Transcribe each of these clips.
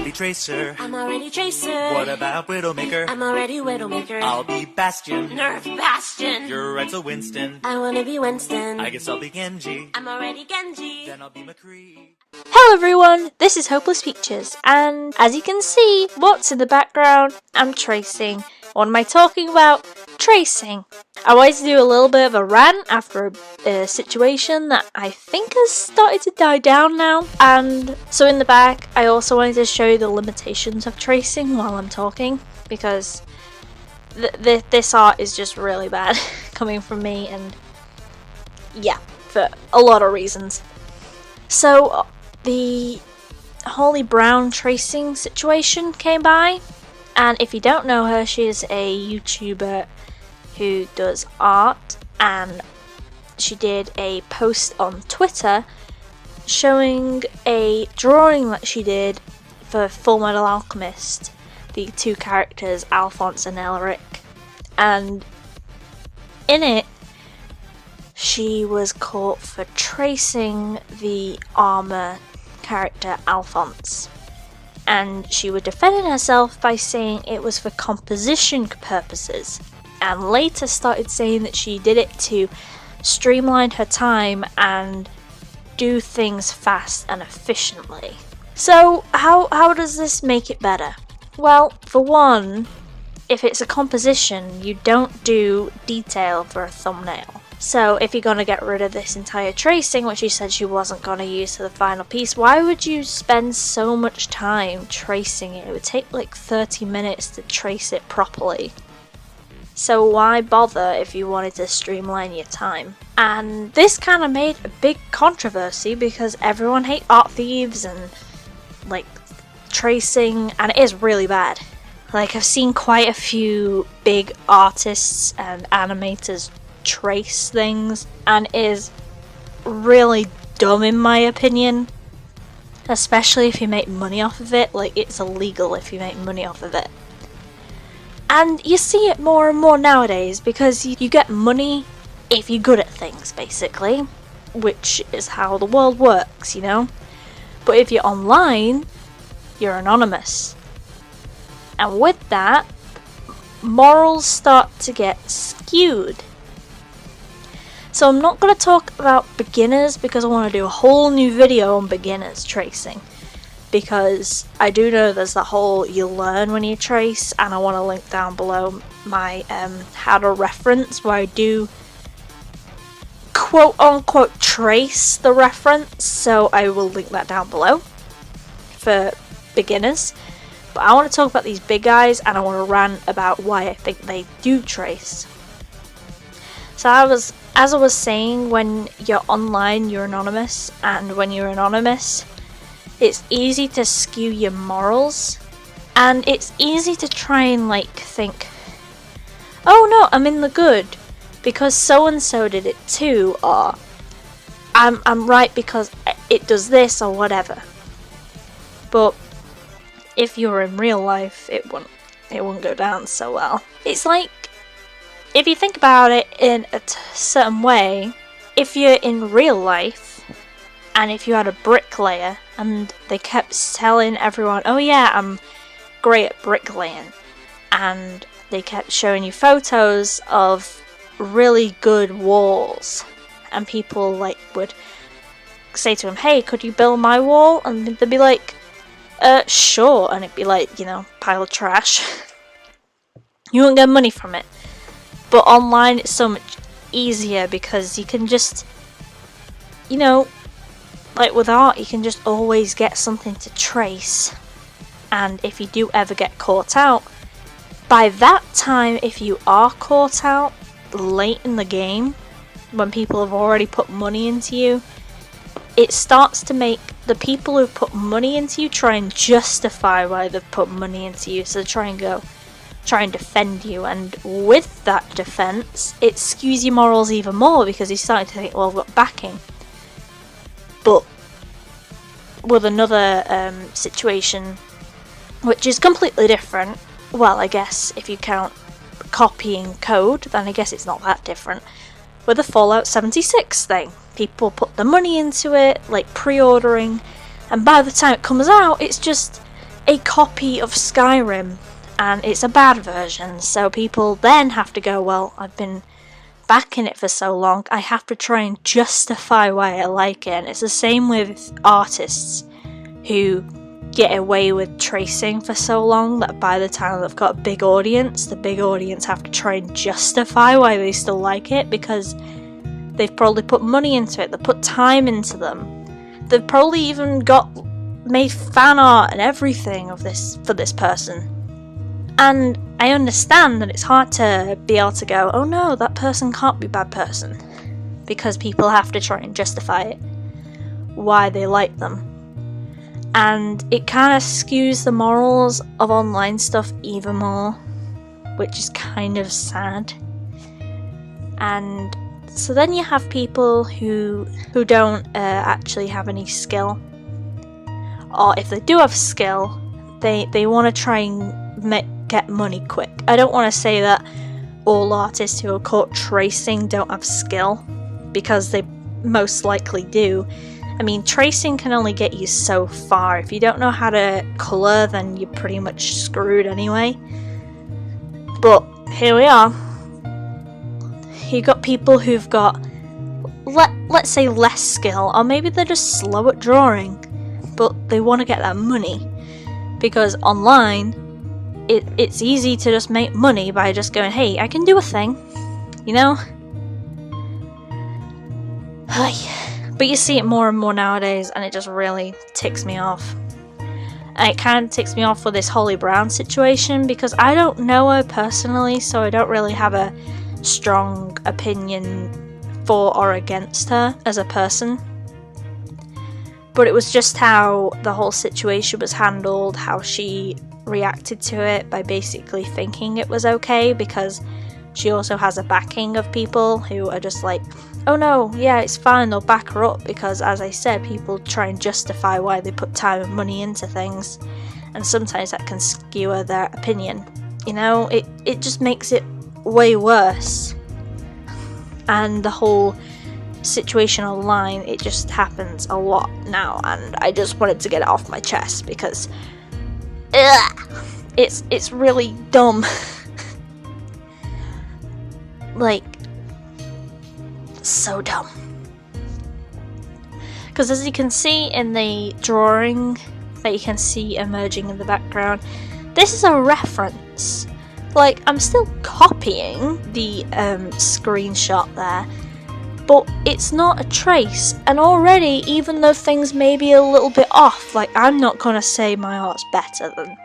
already Tracer. I'm already Tracer. What about Widowmaker? I'm already Widowmaker. I'll be Bastion. Nerf Bastion. You're right, so Winston. I wanna be Winston. I guess I'll be Genji. I'm already Genji. Then I'll be McCree. Hello everyone, this is Hopeless Peaches, and as you can see, what's in the background? I'm tracing. What am I talking about? Tracing. I wanted to do a little bit of a rant after a situation that I think has started to die down now. And so in the back, I also wanted to show you the limitations of tracing while I'm talking, because this art is just really bad coming from me, and yeah, for a lot of reasons. So the Holly Brown tracing situation came by, and if you don't know her, she is a YouTuber who does art, and she did a post on Twitter showing a drawing that she did for Full Metal Alchemist, the two characters Alphonse and Elric, and in it she was caught for tracing the armor character Alphonse, and she was defending herself by saying it was for composition purposes, and later started saying that she did it to streamline her time and do things fast and efficiently. So how does this make it better? Well, for one, if it's a composition, you don't do detail for a thumbnail. So if you're going to get rid of this entire tracing, which she said she wasn't going to use for the final piece, why would you spend so much time tracing it? It would take like 30 minutes to trace it properly. So why bother if you wanted to streamline your time? And this kind of made a big controversy because everyone hates art thieves and like tracing, and it is really bad. Like, I've seen quite a few big artists and animators trace things, and it is really dumb in my opinion, especially if you make money off of it. Like, it's illegal if you make money off of it. And you see it more and more nowadays because you get money if you're good at things, basically, which is how the world works, you know? But if you're online, you're anonymous. And with that, morals start to get skewed. So I'm not going to talk about beginners because I want to do a whole new video on beginners tracing. Because I do know there's that whole you learn when you trace, and I want to link down below my how to reference, where I do quote unquote trace the reference, so I will link that down below for beginners. But I want to talk about these big guys, and I want to rant about why I think they do trace. So as I was saying, when you're online, you're anonymous, and when you're anonymous, it's easy to skew your morals, and it's easy to try and like think, oh no, I'm in the good because so and so did it too, or I'm right because it does this or whatever. But if you're in real life, it wouldn't go down so well. It's like, if you think about it in a certain way, if you're in real life, and if you had a bricklayer and they kept telling everyone, oh yeah, I'm great at bricklaying, and they kept showing you photos of really good walls, and people like would say to him, hey, could you build my wall? And they'd be like, sure, and it'd be like, you know, pile of trash. You won't get money from it. But online it's so much easier because you can just, you know, like with art, you can just always get something to trace. And if you do ever get caught out, by that time, if you are caught out late in the game, when people have already put money into you, it starts to make the people who've put money into you try and justify why they've put money into you. So try and defend you, and with that defense, it skews your morals even more because you're starting to think, well, I've got backing. But with another situation, which is completely different, well, I guess if you count copying code, then I guess it's not that different. With the Fallout 76 thing, people put the money into it, like pre-ordering, and by the time it comes out, it's just a copy of Skyrim, and it's a bad version, so people then have to go, well, I've been back in it for so long, I have to try and justify why I like it. And it's the same with artists who get away with tracing for so long that by the time they've got a big audience, the big audience have to try and justify why they still like it, because they've probably put money into it, they've put time into them, they've probably even made fan art and everything of this for this person. And I understand that it's hard to be able to go, oh no, that person can't be a bad person, because people have to try and justify it, why they like them. And it kind of skews the morals of online stuff even more, which is kind of sad. And so then you have people who don't actually have any skill, or if they do have skill, they want to try and get money quick. I don't want to say that all artists who are caught tracing don't have skill, because they most likely do. I mean, tracing can only get you so far. If you don't know how to colour, then you're pretty much screwed anyway. But here we are. You got people who've got, let's say, less skill, or maybe they're just slow at drawing, but they want to get that money, because online it's easy to just make money by just going, hey, I can do a thing, you know? But you see it more and more nowadays, and it just really ticks me off. And it kind of ticks me off with this Holly Brown situation, because I don't know her personally, so I don't really have a strong opinion for or against her as a person. But it was just how the whole situation was handled, how she reacted to it by basically thinking it was okay, because she also has a backing of people who are just like, oh no, yeah, it's fine, they'll back her up, because as I said, people try and justify why they put time and money into things, and sometimes that can skew their opinion. You know, it just makes it way worse. And the whole situation online, it just happens a lot now, and I just wanted to get it off my chest, because it's really dumb. Like, so dumb. Because as you can see in the drawing that you can see emerging in the background, this is a reference. Like, I'm still copying the screenshot there, but it's not a trace. And already, even though things may be a little bit off, like, I'm not gonna say my art's better than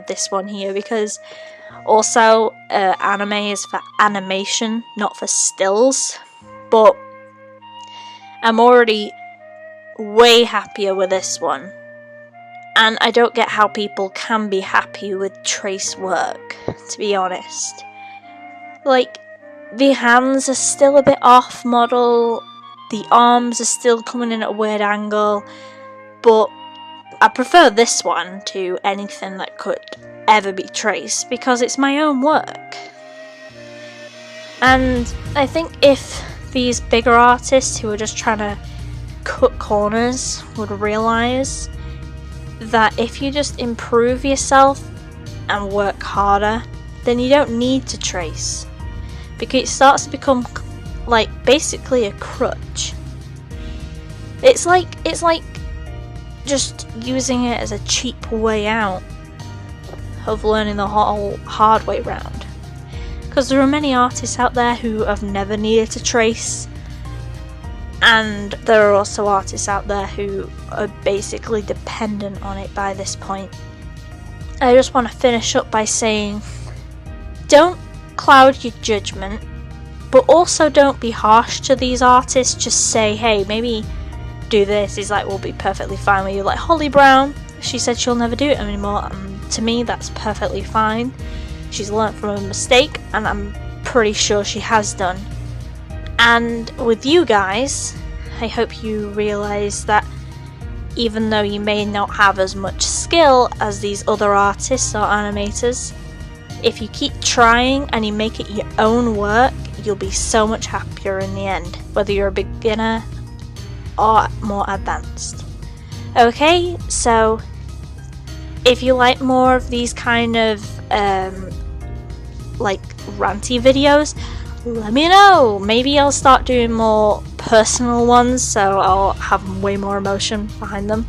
this one here, because also anime is for animation, not for stills. But I'm already way happier with this one. And I don't get how people can be happy with trace work, to be honest. Like, the hands are still a bit off model, the arms are still coming in at a weird angle, but I prefer this one to anything that could ever be traced, because it's my own work. And I think if these bigger artists who are just trying to cut corners would realise that if you just improve yourself and work harder, then you don't need to trace, because it starts to become like basically a crutch. It's like just using it as a cheap way out of learning the whole hard way round. Because there are many artists out there who have never needed to trace, and there are also artists out there who are basically dependent on it by this point. I just want to finish up by saying, don't cloud your judgment, but also don't be harsh to these artists. Just say, hey, maybe do this. He's like, we'll be perfectly fine with you. Like Holly Brown, she said she'll never do it anymore, and to me that's perfectly fine. She's learnt from a mistake, and I'm pretty sure she has done. And with you guys, I hope you realise that even though you may not have as much skill as these other artists or animators, if you keep trying and you make it your own work, you'll be so much happier in the end, whether you're a beginner or more advanced. Okay, so if you like more of these kind of like ranty videos, let me know. Maybe I'll start doing more personal ones, so I'll have way more emotion behind them.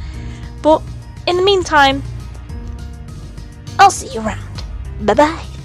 But in the meantime, I'll see you around. Bye bye.